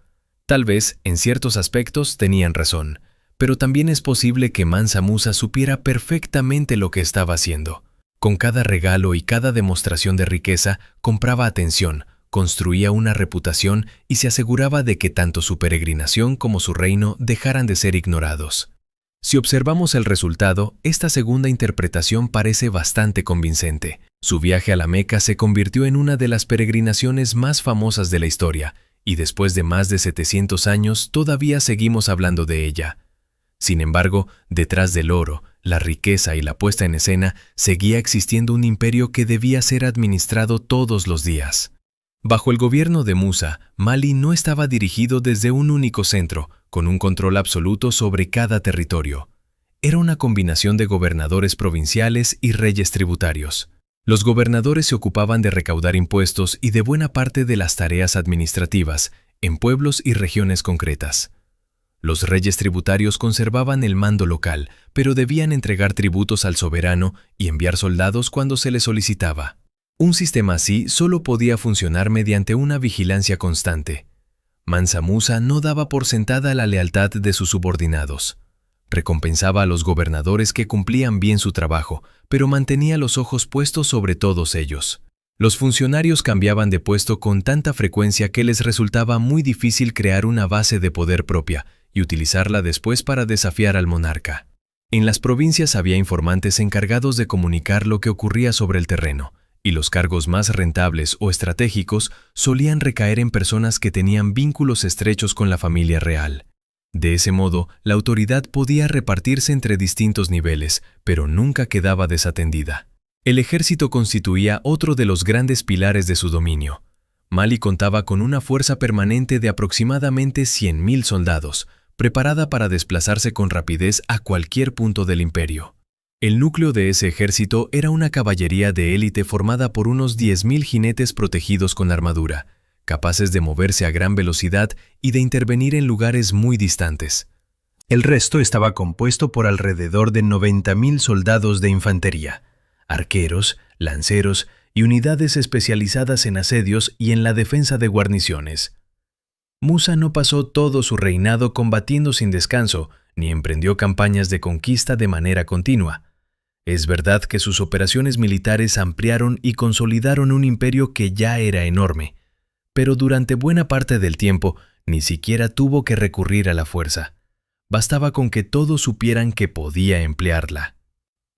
Tal vez, en ciertos aspectos, tenían razón, pero también es posible que Mansa Musa supiera perfectamente lo que estaba haciendo. Con cada regalo y cada demostración de riqueza, compraba atención, construía una reputación y se aseguraba de que tanto su peregrinación como su reino dejaran de ser ignorados. Si observamos el resultado, esta segunda interpretación parece bastante convincente. Su viaje a la Meca se convirtió en una de las peregrinaciones más famosas de la historia, y después de más de 700 años todavía seguimos hablando de ella. Sin embargo, detrás del oro, la riqueza y la puesta en escena, seguía existiendo un imperio que debía ser administrado todos los días. Bajo el gobierno de Musa, Mali no estaba dirigido desde un único centro, con un control absoluto sobre cada territorio. Era una combinación de gobernadores provinciales y reyes tributarios. Los gobernadores se ocupaban de recaudar impuestos y de buena parte de las tareas administrativas, en pueblos y regiones concretas. Los reyes tributarios conservaban el mando local, pero debían entregar tributos al soberano y enviar soldados cuando se les solicitaba. Un sistema así solo podía funcionar mediante una vigilancia constante. Mansa Musa no daba por sentada la lealtad de sus subordinados. Recompensaba a los gobernadores que cumplían bien su trabajo, pero mantenía los ojos puestos sobre todos ellos. Los funcionarios cambiaban de puesto con tanta frecuencia que les resultaba muy difícil crear una base de poder propia y utilizarla después para desafiar al monarca. En las provincias había informantes encargados de comunicar lo que ocurría sobre el terreno, y los cargos más rentables o estratégicos solían recaer en personas que tenían vínculos estrechos con la familia real. De ese modo, la autoridad podía repartirse entre distintos niveles, pero nunca quedaba desatendida. El ejército constituía otro de los grandes pilares de su dominio. Mali contaba con una fuerza permanente de aproximadamente 100.000 soldados, preparada para desplazarse con rapidez a cualquier punto del imperio. El núcleo de ese ejército era una caballería de élite formada por unos 10.000 jinetes protegidos con armadura, capaces de moverse a gran velocidad y de intervenir en lugares muy distantes. El resto estaba compuesto por alrededor de 90.000 soldados de infantería, arqueros, lanceros y unidades especializadas en asedios y en la defensa de guarniciones. Musa no pasó todo su reinado combatiendo sin descanso, ni emprendió campañas de conquista de manera continua. Es verdad que sus operaciones militares ampliaron y consolidaron un imperio que ya era enorme, pero durante buena parte del tiempo ni siquiera tuvo que recurrir a la fuerza. Bastaba con que todos supieran que podía emplearla.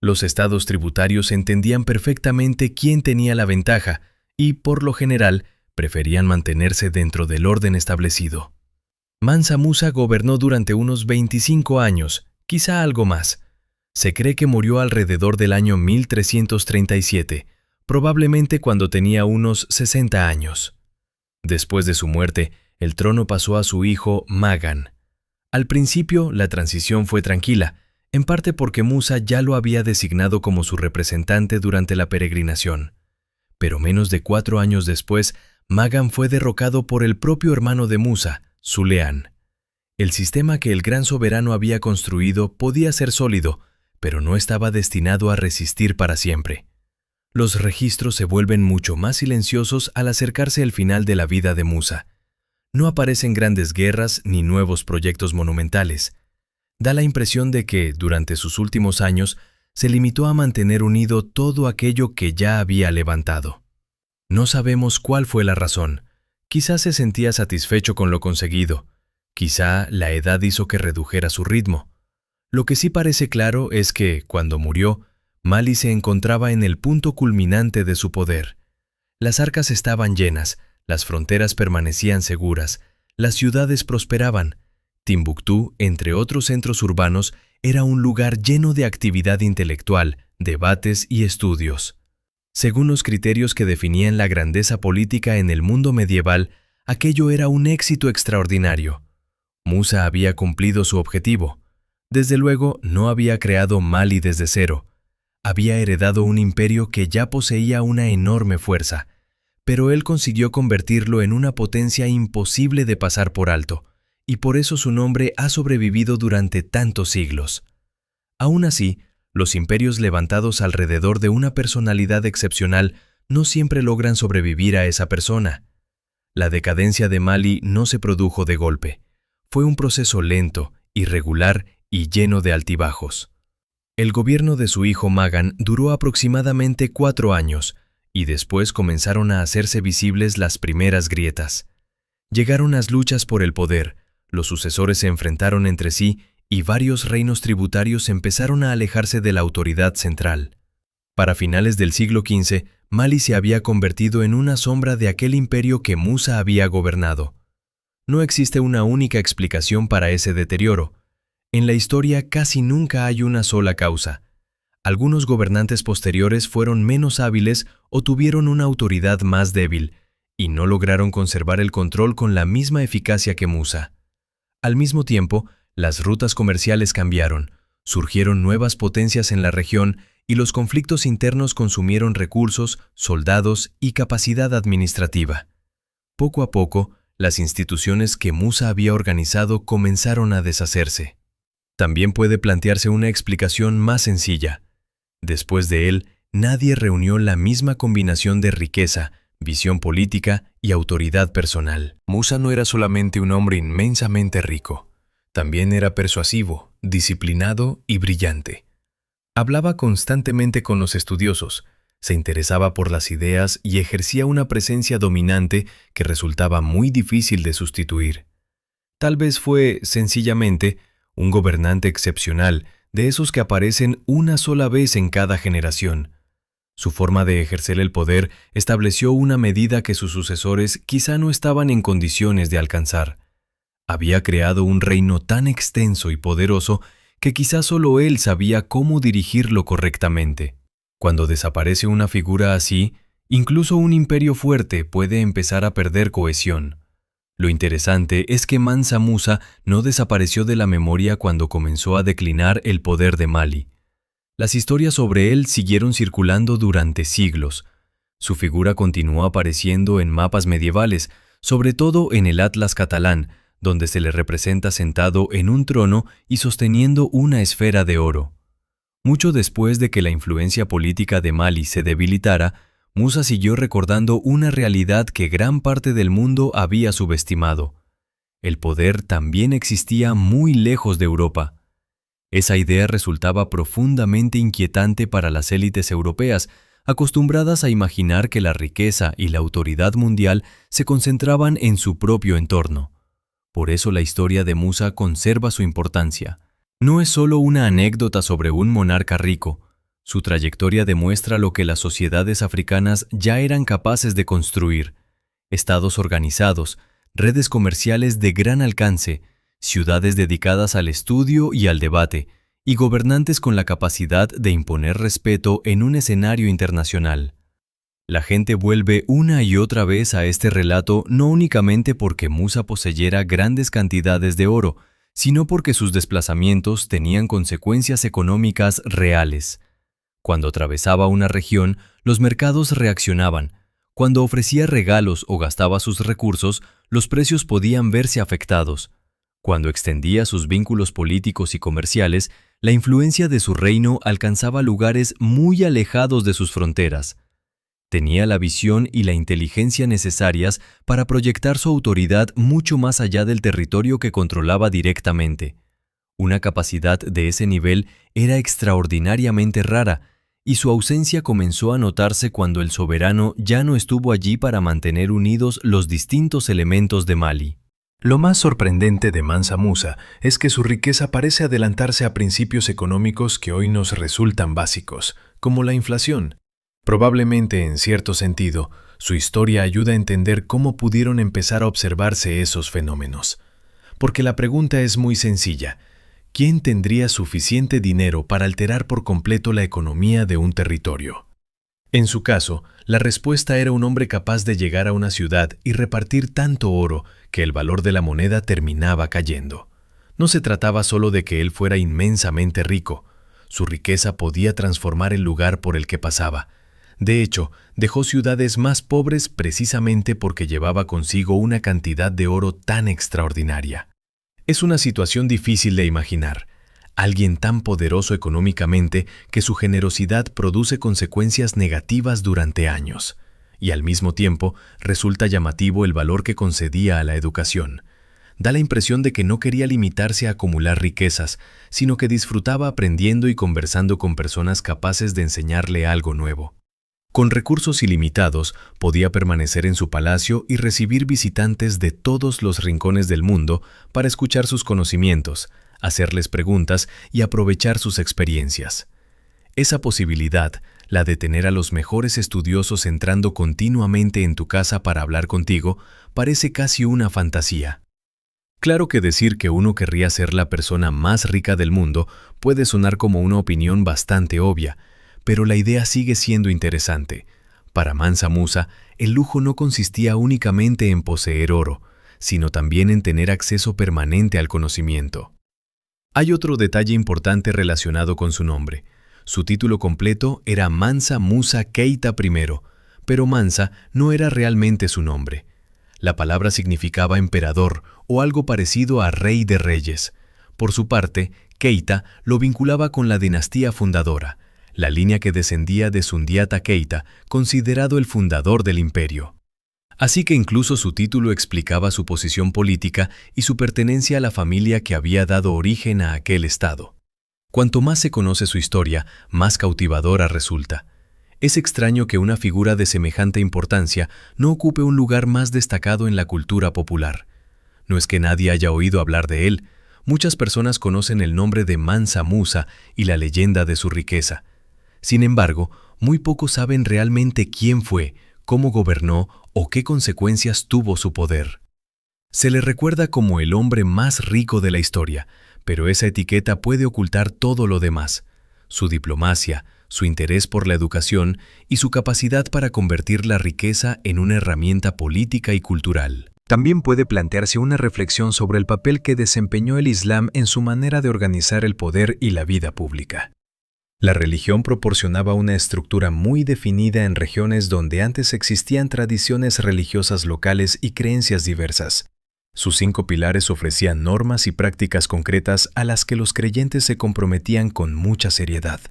Los estados tributarios entendían perfectamente quién tenía la ventaja y, por lo general, preferían mantenerse dentro del orden establecido. Mansa Musa gobernó durante unos 25 años, quizá algo más. Se cree que murió alrededor del año 1337, probablemente cuando tenía unos 60 años. Después de su muerte, el trono pasó a su hijo Magan. Al principio, la transición fue tranquila, en parte porque Musa ya lo había designado como su representante durante la peregrinación. Pero menos de 4 años después, Magan fue derrocado por el propio hermano de Musa, Suleán. El sistema que el gran soberano había construido podía ser sólido, pero no estaba destinado a resistir para siempre. Los registros se vuelven mucho más silenciosos al acercarse el final de la vida de Musa. No aparecen grandes guerras ni nuevos proyectos monumentales. Da la impresión de que, durante sus últimos años, se limitó a mantener unido todo aquello que ya había levantado. No sabemos cuál fue la razón. Quizá se sentía satisfecho con lo conseguido. Quizá la edad hizo que redujera su ritmo. Lo que sí parece claro es que, cuando murió, Mali se encontraba en el punto culminante de su poder. Las arcas estaban llenas, las fronteras permanecían seguras, las ciudades prosperaban. Timbuktu, entre otros centros urbanos, era un lugar lleno de actividad intelectual, debates y estudios. Según los criterios que definían la grandeza política en el mundo medieval, aquello era un éxito extraordinario. Musa había cumplido su objetivo. Desde luego, no había creado Mali desde cero. Había heredado un imperio que ya poseía una enorme fuerza, pero él consiguió convertirlo en una potencia imposible de pasar por alto, y por eso su nombre ha sobrevivido durante tantos siglos. Aún así, los imperios levantados alrededor de una personalidad excepcional no siempre logran sobrevivir a esa persona. La decadencia de Mali no se produjo de golpe. Fue un proceso lento, irregular y lleno de altibajos. El gobierno de su hijo Magan duró aproximadamente 4 años, y después comenzaron a hacerse visibles las primeras grietas. Llegaron las luchas por el poder, los sucesores se enfrentaron entre sí y varios reinos tributarios empezaron a alejarse de la autoridad central. Para finales del siglo XV, Mali se había convertido en una sombra de aquel imperio que Musa había gobernado. No existe una única explicación para ese deterioro. En la historia casi nunca hay una sola causa. Algunos gobernantes posteriores fueron menos hábiles o tuvieron una autoridad más débil, y no lograron conservar el control con la misma eficacia que Musa. Al mismo tiempo, las rutas comerciales cambiaron, surgieron nuevas potencias en la región y los conflictos internos consumieron recursos, soldados y capacidad administrativa. Poco a poco, las instituciones que Musa había organizado comenzaron a deshacerse. También puede plantearse una explicación más sencilla. Después de él, nadie reunió la misma combinación de riqueza, visión política y autoridad personal. Musa no era solamente un hombre inmensamente rico, también era persuasivo, disciplinado y brillante. Hablaba constantemente con los estudiosos, se interesaba por las ideas y ejercía una presencia dominante que resultaba muy difícil de sustituir. Tal vez fue, sencillamente, un gobernante excepcional, de esos que aparecen una sola vez en cada generación. Su forma de ejercer el poder estableció una medida que sus sucesores quizá no estaban en condiciones de alcanzar. Había creado un reino tan extenso y poderoso que quizá solo él sabía cómo dirigirlo correctamente. Cuando desaparece una figura así, incluso un imperio fuerte puede empezar a perder cohesión. Lo interesante es que Mansa Musa no desapareció de la memoria cuando comenzó a declinar el poder de Mali. Las historias sobre él siguieron circulando durante siglos. Su figura continuó apareciendo en mapas medievales, sobre todo en el Atlas catalán, donde se le representa sentado en un trono y sosteniendo una esfera de oro. Mucho después de que la influencia política de Mali se debilitara, Musa siguió recordando una realidad que gran parte del mundo había subestimado. El poder también existía muy lejos de Europa. Esa idea resultaba profundamente inquietante para las élites europeas, acostumbradas a imaginar que la riqueza y la autoridad mundial se concentraban en su propio entorno. Por eso la historia de Musa conserva su importancia. No es solo una anécdota sobre un monarca rico. Su trayectoria demuestra lo que las sociedades africanas ya eran capaces de construir: estados organizados, redes comerciales de gran alcance, ciudades dedicadas al estudio y al debate, y gobernantes con la capacidad de imponer respeto en un escenario internacional. La gente vuelve una y otra vez a este relato no únicamente porque Musa poseyera grandes cantidades de oro, sino porque sus desplazamientos tenían consecuencias económicas reales. Cuando atravesaba una región, los mercados reaccionaban. Cuando ofrecía regalos o gastaba sus recursos, los precios podían verse afectados. Cuando extendía sus vínculos políticos y comerciales, la influencia de su reino alcanzaba lugares muy alejados de sus fronteras. Tenía la visión y la inteligencia necesarias para proyectar su autoridad mucho más allá del territorio que controlaba directamente. Una capacidad de ese nivel era extraordinariamente rara, y su ausencia comenzó a notarse cuando el soberano ya no estuvo allí para mantener unidos los distintos elementos de Mali. Lo más sorprendente de Mansa Musa es que su riqueza parece adelantarse a principios económicos que hoy nos resultan básicos, como la inflación. Probablemente, en cierto sentido, su historia ayuda a entender cómo pudieron empezar a observarse esos fenómenos. Porque la pregunta es muy sencilla: ¿quién tendría suficiente dinero para alterar por completo la economía de un territorio? En su caso, la respuesta era un hombre capaz de llegar a una ciudad y repartir tanto oro que el valor de la moneda terminaba cayendo. No se trataba solo de que él fuera inmensamente rico. Su riqueza podía transformar el lugar por el que pasaba. De hecho, dejó ciudades más pobres precisamente porque llevaba consigo una cantidad de oro tan extraordinaria. Es una situación difícil de imaginar. Alguien tan poderoso económicamente que su generosidad produce consecuencias negativas durante años. Y al mismo tiempo, resulta llamativo el valor que concedía a la educación. Da la impresión de que no quería limitarse a acumular riquezas, sino que disfrutaba aprendiendo y conversando con personas capaces de enseñarle algo nuevo. Con recursos ilimitados, podía permanecer en su palacio y recibir visitantes de todos los rincones del mundo para escuchar sus conocimientos, hacerles preguntas y aprovechar sus experiencias. Esa posibilidad, la de tener a los mejores estudiosos entrando continuamente en tu casa para hablar contigo, parece casi una fantasía. Claro que decir que uno querría ser la persona más rica del mundo puede sonar como una opinión bastante obvia, pero la idea sigue siendo interesante. Para Mansa Musa, el lujo no consistía únicamente en poseer oro, sino también en tener acceso permanente al conocimiento. Hay otro detalle importante relacionado con su nombre. Su título completo era Mansa Musa Keita I, pero Mansa no era realmente su nombre. La palabra significaba emperador o algo parecido a rey de reyes. Por su parte, Keita lo vinculaba con la dinastía fundadora, la línea que descendía de Sundiata Keita, considerado el fundador del imperio. Así que incluso su título explicaba su posición política y su pertenencia a la familia que había dado origen a aquel estado. Cuanto más se conoce su historia, más cautivadora resulta. Es extraño que una figura de semejante importancia no ocupe un lugar más destacado en la cultura popular. No es que nadie haya oído hablar de él. Muchas personas conocen el nombre de Mansa Musa y la leyenda de su riqueza. Sin embargo, muy pocos saben realmente quién fue, cómo gobernó o qué consecuencias tuvo su poder. Se le recuerda como el hombre más rico de la historia, pero esa etiqueta puede ocultar todo lo demás: su diplomacia, su interés por la educación y su capacidad para convertir la riqueza en una herramienta política y cultural. También puede plantearse una reflexión sobre el papel que desempeñó el Islam en su manera de organizar el poder y la vida pública. La religión proporcionaba una estructura muy definida en regiones donde antes existían tradiciones religiosas locales y creencias diversas. Sus 5 pilares ofrecían normas y prácticas concretas a las que los creyentes se comprometían con mucha seriedad.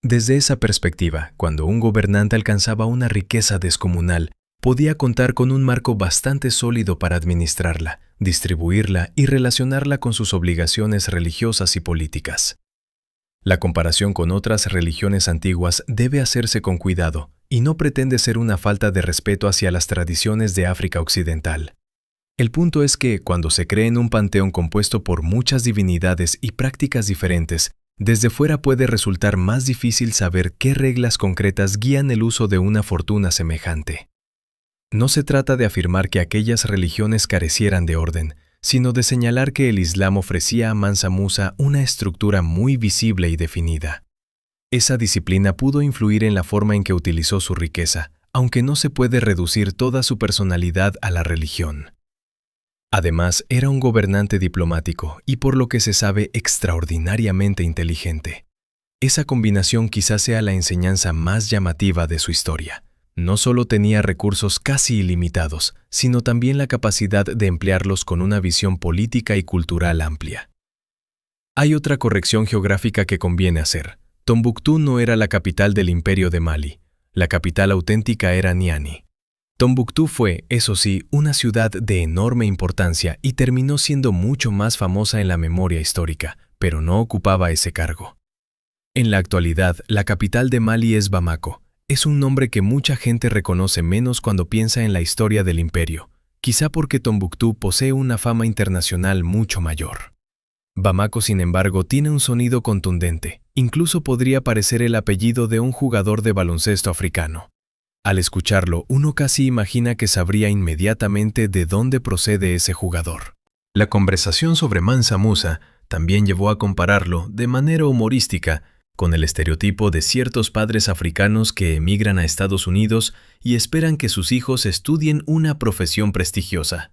Desde esa perspectiva, cuando un gobernante alcanzaba una riqueza descomunal, podía contar con un marco bastante sólido para administrarla, distribuirla y relacionarla con sus obligaciones religiosas y políticas. La comparación con otras religiones antiguas debe hacerse con cuidado y no pretende ser una falta de respeto hacia las tradiciones de África Occidental. El punto es que, cuando se cree en un panteón compuesto por muchas divinidades y prácticas diferentes, desde fuera puede resultar más difícil saber qué reglas concretas guían el uso de una fortuna semejante. No se trata de afirmar que aquellas religiones carecieran de orden, sino de señalar que el Islam ofrecía a Mansa Musa una estructura muy visible y definida. Esa disciplina pudo influir en la forma en que utilizó su riqueza, aunque no se puede reducir toda su personalidad a la religión. Además, era un gobernante diplomático y, por lo que se sabe, extraordinariamente inteligente. Esa combinación quizás sea la enseñanza más llamativa de su historia. No solo tenía recursos casi ilimitados, sino también la capacidad de emplearlos con una visión política y cultural amplia. Hay otra corrección geográfica que conviene hacer. Tombuctú no era la capital del Imperio de Mali. La capital auténtica era Niani. Tombuctú fue, eso sí, una ciudad de enorme importancia y terminó siendo mucho más famosa en la memoria histórica, pero no ocupaba ese cargo. En la actualidad, la capital de Mali es Bamako. Es un nombre que mucha gente reconoce menos cuando piensa en la historia del imperio, quizá porque Tombuctú posee una fama internacional mucho mayor. Bamako, sin embargo, tiene un sonido contundente, incluso podría parecer el apellido de un jugador de baloncesto africano. Al escucharlo, uno casi imagina que sabría inmediatamente de dónde procede ese jugador. La conversación sobre Mansa Musa también llevó a compararlo, de manera humorística, con el estereotipo de ciertos padres africanos que emigran a Estados Unidos y esperan que sus hijos estudien una profesión prestigiosa.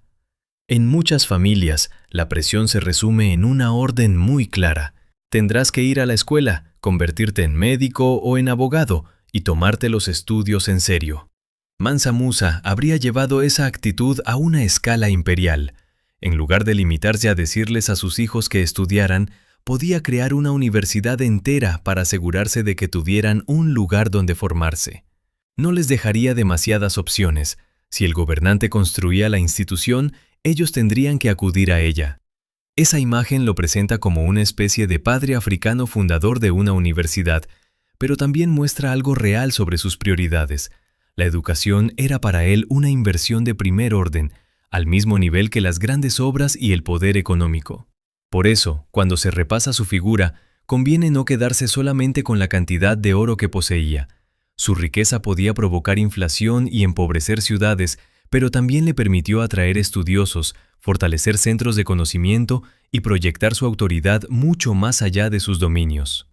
En muchas familias, la presión se resume en una orden muy clara. Tendrás que ir a la escuela, convertirte en médico o en abogado y tomarte los estudios en serio. Mansa Musa habría llevado esa actitud a una escala imperial. En lugar de limitarse a decirles a sus hijos que estudiaran, podía crear una universidad entera para asegurarse de que tuvieran un lugar donde formarse. No les dejaría demasiadas opciones. Si el gobernante construía la institución, ellos tendrían que acudir a ella. Esa imagen lo presenta como una especie de padre africano fundador de una universidad, pero también muestra algo real sobre sus prioridades. La educación era para él una inversión de primer orden, al mismo nivel que las grandes obras y el poder económico. Por eso, cuando se repasa su figura, conviene no quedarse solamente con la cantidad de oro que poseía. Su riqueza podía provocar inflación y empobrecer ciudades, pero también le permitió atraer estudiosos, fortalecer centros de conocimiento y proyectar su autoridad mucho más allá de sus dominios.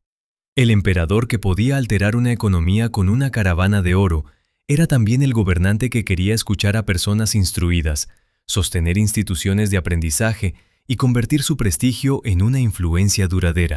El emperador que podía alterar una economía con una caravana de oro era también el gobernante que quería escuchar a personas instruidas, sostener instituciones de aprendizaje y convertir su prestigio en una influencia duradera.